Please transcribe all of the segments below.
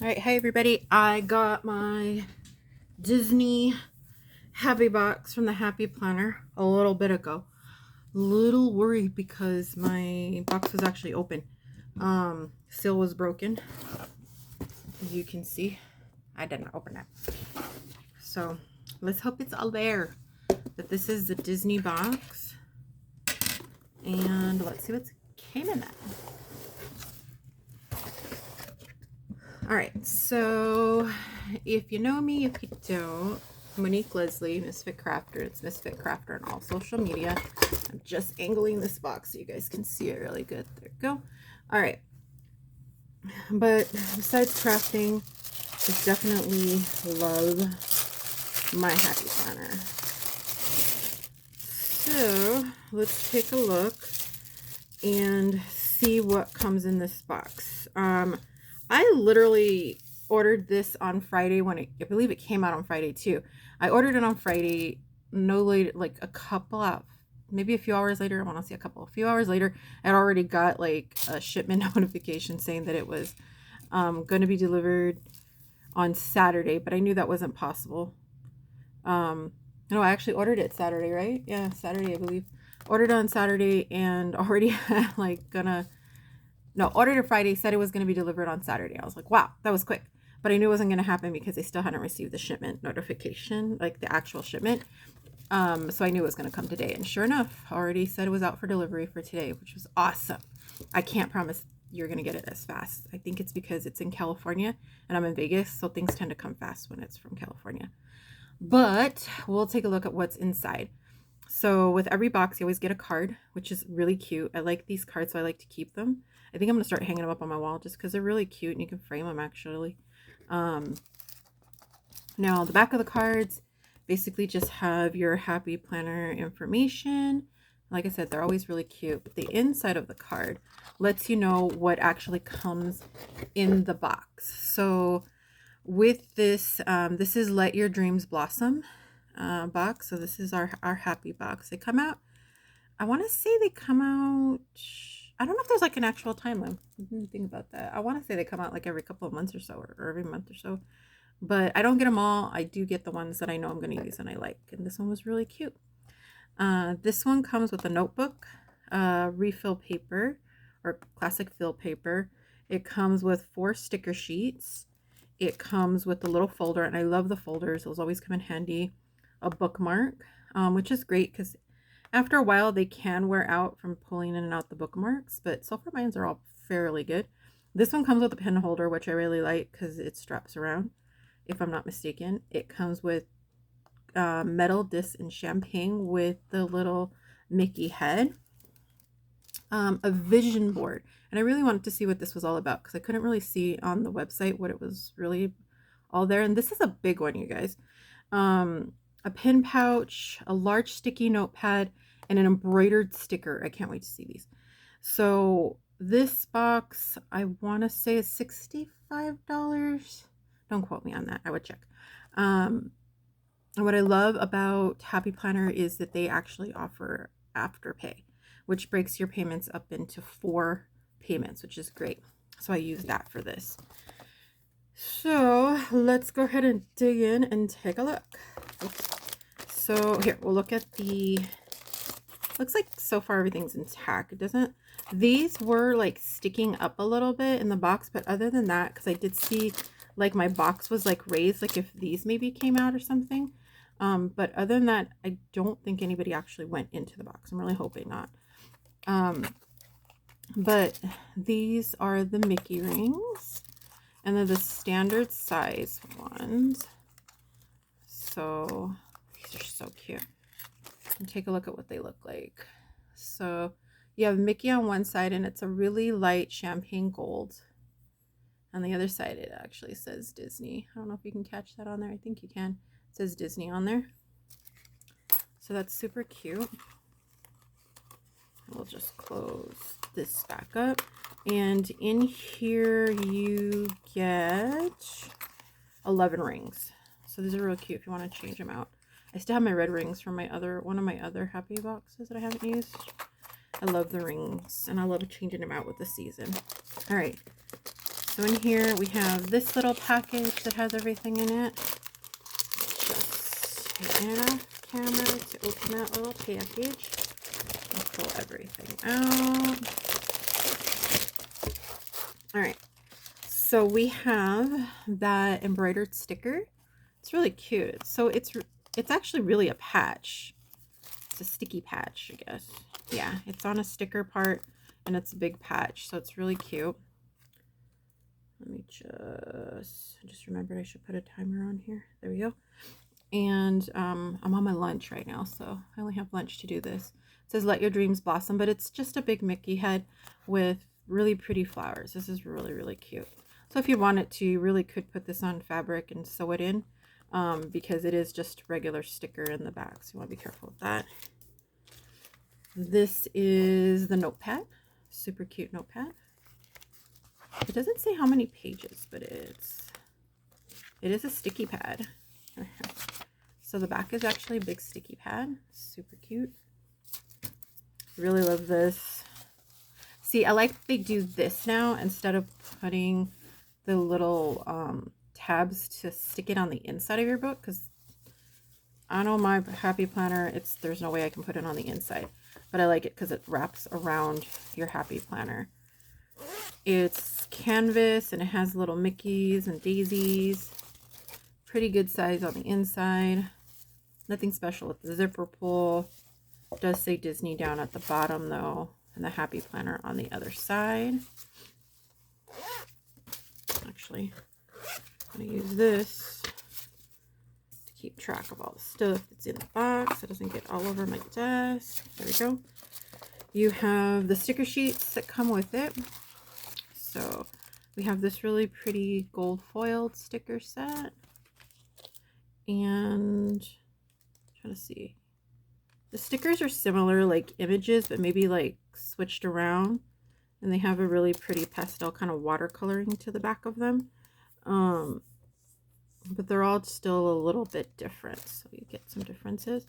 Alright, hi everybody. I got my Disney Happy Box from the Happy Planner a little bit ago. Little worried because my box was actually open. Seal was broken. As you can see, I did not open it. So let's hope it's all there. But this is the Disney box. And let's see what came in that. Alright, so if you know me, if you don't, Monique Leslie, Misfit Crafter. It's Misfit Crafter on all social media. I'm just angling this box so you guys can see it really good. There we go. Alright, but besides crafting, I definitely love my Happy Planner. So let's take a look and see what comes in this box. I literally ordered this on Friday when I believe it came out on Friday too. I ordered it on Friday, no later, like maybe a few hours later. I want to say a few hours later, I'd already got like a shipment notification saying that it was going to be delivered on Saturday, but I knew that wasn't possible. No, I actually ordered it Saturday, right? Yeah, Saturday, I believe. Ordered on Saturday and already had ordered it Friday, said it was going to be delivered on Saturday. I was like, wow, that was quick. But I knew it wasn't going to happen because I still hadn't received the shipment notification, like the actual shipment. So I knew it was going to come today. And sure enough, already said it was out for delivery for today, which was awesome. I can't promise you're going to get it as fast. I think it's because it's in California and I'm in Vegas, so things tend to come fast when it's from California. But we'll take a look at what's inside. So with every box, you always get a card, which is really cute. I like these cards, so I like to keep them. I think I'm going to start hanging them up on my wall just because they're really cute and you can frame them actually. Now, the back of the cards basically just have your Happy Planner information. Like I said, they're always really cute. But the inside of the card lets you know what actually comes in the box. So with this, this is Let Your Dreams Blossom box. So this is our Happy box. They come out, I want to say they come out, I don't know if there's like an actual timeline. I didn't think about that. I want to say they come out like every couple of months or so, or every month or so. But I don't get them all. I do get the ones that I know I'm going to use and I like. And this one was really cute. This one comes with a notebook, refill paper, or classic fill paper. It comes with 4 sticker sheets. It comes with a little folder, and I love the folders. Those always come in handy. A bookmark, which is great because after a while they can wear out from pulling in and out the bookmarks, but so far mine are all fairly good. This one comes with a pen holder, which I really like because it straps around, if I'm not mistaken. It comes with metal disc and champagne with the little Mickey head. A vision board, and I really wanted to see what this was all about because I couldn't really see on the website what it was really all there. And this is a big one, you guys. A pin pouch, a large sticky notepad, and an embroidered sticker. I can't wait to see these. So this box, I want to say is $65. Don't quote me on that. I would check. And what I love about Happy Planner is that they actually offer Afterpay, which breaks your payments up into 4 payments, which is great. So I use that for this. So let's go ahead and dig in and take a look. Oops. So here, we'll look at the, looks like so far everything's intact. It doesn't, these were like sticking up a little bit in the box, but other than that, because I did see like my box was like raised, like if these maybe came out or something. But other than that, I don't think anybody actually went into the box. I'm really hoping not. But these are the Mickey rings, and they're the standard size ones. So these are so cute. And take a look at what they look like. So you have Mickey on one side, and it's a really light champagne gold. On the other side, it actually says Disney. I don't know if you can catch that on there. I think you can. It says Disney on there. So that's super cute. We'll just close this back up. And in here you get 11 rings. So these are real cute if you want to change them out. I still have my red rings from one of my other Happy boxes that I haven't used. I love the rings, and I love changing them out with the season. All right. So in here we have this little package that has everything in it. Just taking it off camera to open that little package and pull everything out. All right, so we have that embroidered sticker. It's really cute. So it's actually really a patch. It's a sticky patch, I guess. Yeah, it's on a sticker part and it's a big patch, so it's really cute. Let me I just remembered I should put a timer on here. There we go. And I'm on my lunch right now, so I only have lunch to do this. It says let your dreams blossom, but it's just a big Mickey head with really pretty flowers. This is really, really cute. So if you wanted to, you really could put this on fabric and sew it in, because it is just regular sticker in the back, so you want to be careful with that. This is the notepad. Super cute notepad. It doesn't say how many pages, but it is a sticky pad. So the back is actually a big sticky pad. Super cute. Really love this. See, I like they do this now instead of putting the little tabs to stick it on the inside of your book, because I know my happy planner, there's no way I can put it on the inside, but I like it because it wraps around your happy planner. It's canvas and it has little Mickeys and daisies. Pretty good size on the inside. Nothing special with the zipper pull. It does say Disney down at the bottom though, and the happy planner on the other side. Actually, I'm going to use this to keep track of all the stuff that's in the box. It doesn't get all over my desk. There we go. You have the sticker sheets that come with it. So we have this really pretty gold foiled sticker set. And I'm trying to see. The stickers are similar, like images, but maybe like switched around. And they have a really pretty pastel kind of watercoloring to the back of them. But they're all still a little bit different. So you get some differences.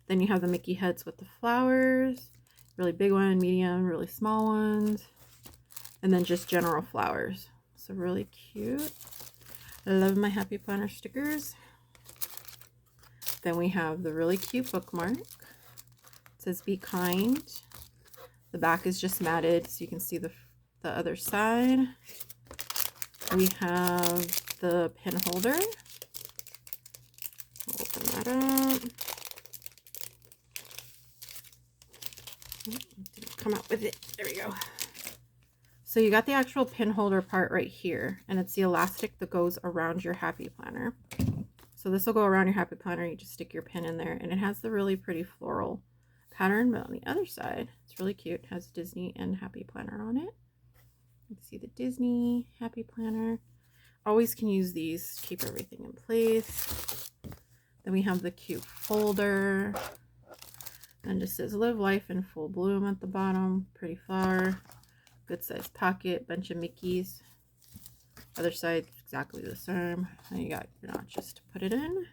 Then you have the Mickey heads with the flowers. Really big one, medium, really small ones. And then just general flowers. So really cute. I love my happy planner stickers. Then we have the really cute bookmark. It says be kind. The back is just matted so you can see the other side. We have the pen holder. We'll open that up. Didn't come out with it. There we go. So you got the actual pin holder part right here, and it's the elastic that goes around your happy planner. So this will go around your happy planner. You just stick your pin in there, and it has the really pretty floral pattern, but on the other side, it's really cute. It has Disney and happy planner on it. You can see the Disney happy planner. Always can use these to keep everything in place. Then we have the cute folder. And it just says live life in full bloom at the bottom. Pretty flower. Good size pocket. Bunch of Mickeys. Other side exactly the same. And you got your notches to put it in.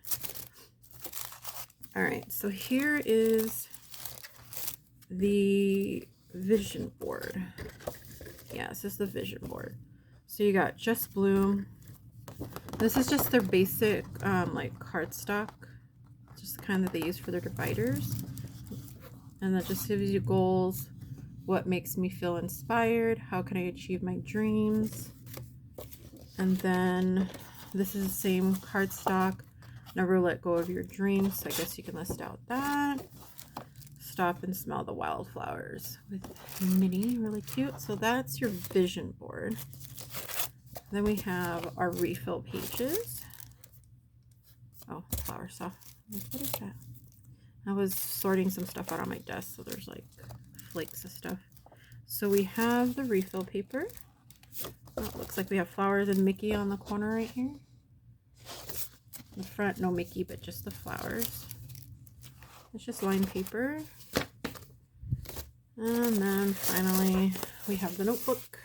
Alright, so here is the vision board. Yeah, this is the vision board. So you got Just Bloom. This is just their basic like cardstock. Just the kind that they use for their dividers. And that just gives you goals. What makes me feel inspired? How can I achieve my dreams? And then this is the same cardstock. Never let go of your dreams. So I guess you can list out that. Stop and smell the wildflowers with Minnie. Really cute. So that's your vision board. Then we have our refill pages. Oh, flower stuff. What is that? I was sorting some stuff out on my desk, so there's like flakes of stuff. So we have the refill paper. Oh, it looks like we have flowers and Mickey on the corner right here. In the front, no Mickey, but just the flowers. It's just lined paper. And then finally, we have the notebook.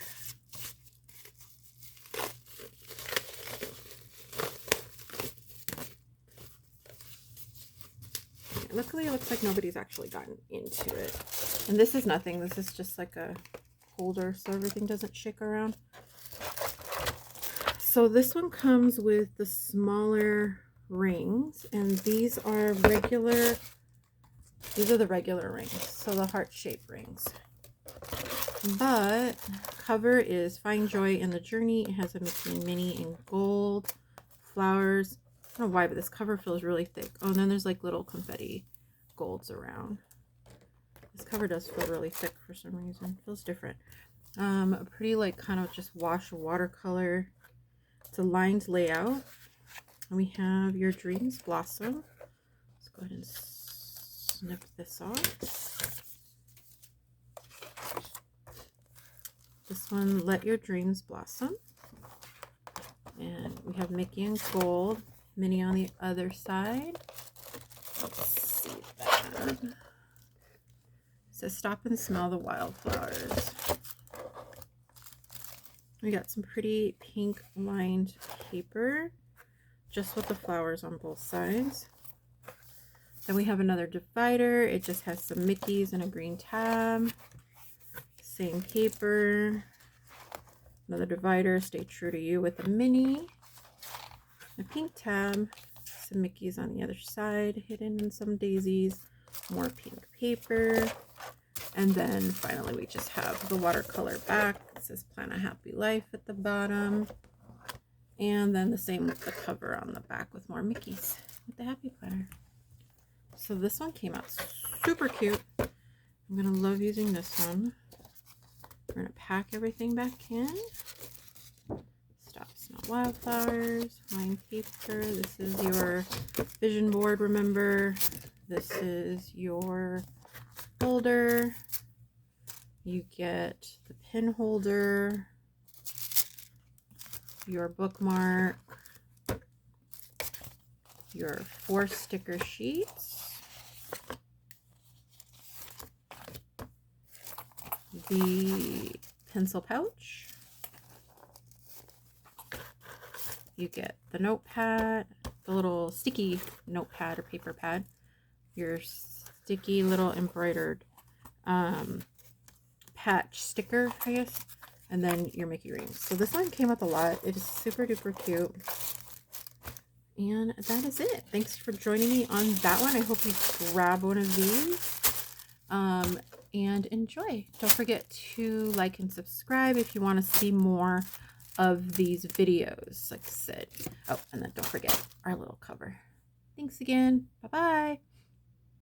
Luckily, it looks like nobody's actually gotten into it. And this is nothing. This is just like a holder so everything doesn't shake around. So this one comes with the smaller rings, and these are the regular rings, so the heart-shaped rings. But cover is Find Joy in the Journey. It has a Mickey and Minnie in gold, flowers. I don't know why, but this cover feels really thick. Oh, and then there's like little confetti golds around. This cover does feel really thick for some reason. It feels different. A pretty like kind of just wash watercolor. It's a lined layout. And we have Your Dreams Blossom. Let's go ahead and snip this off. This one, Let Your Dreams Blossom. And we have Mickey in gold, Minnie on the other side. Let's see that. It says Stop and Smell the Wildflowers. We got some pretty pink lined paper, just with the flowers on both sides. Then we have another divider. It just has some Mickeys and a green tab. Same paper. Another divider, Stay True to You with a Minnie. A pink tab. Some Mickeys on the other side, hidden in some daisies. More pink paper. And then finally we just have the watercolor back. It says Plan a Happy Life at the bottom. And then the same with the cover on the back with more Mickeys with the Happy Planner. So this one came out super cute. I'm going to love using this one. We're going to pack everything back in. Stop Smell Wildflowers, lined paper. This is your vision board, remember. This is your folder. You get the pin holder, your bookmark, your 4 sticker sheets, the pencil pouch, you get the notepad, the little sticky notepad or paper pad, your sticky little embroidered patch sticker, I guess, and then your Mickey rings. So this one came with a lot. It is super duper cute. And that is it. Thanks for joining me on that one. I hope you grab one of these and enjoy. Don't forget to like and subscribe if you want to see more of these videos, like I said. Oh, and then don't forget our little cover. Thanks again. Bye-bye.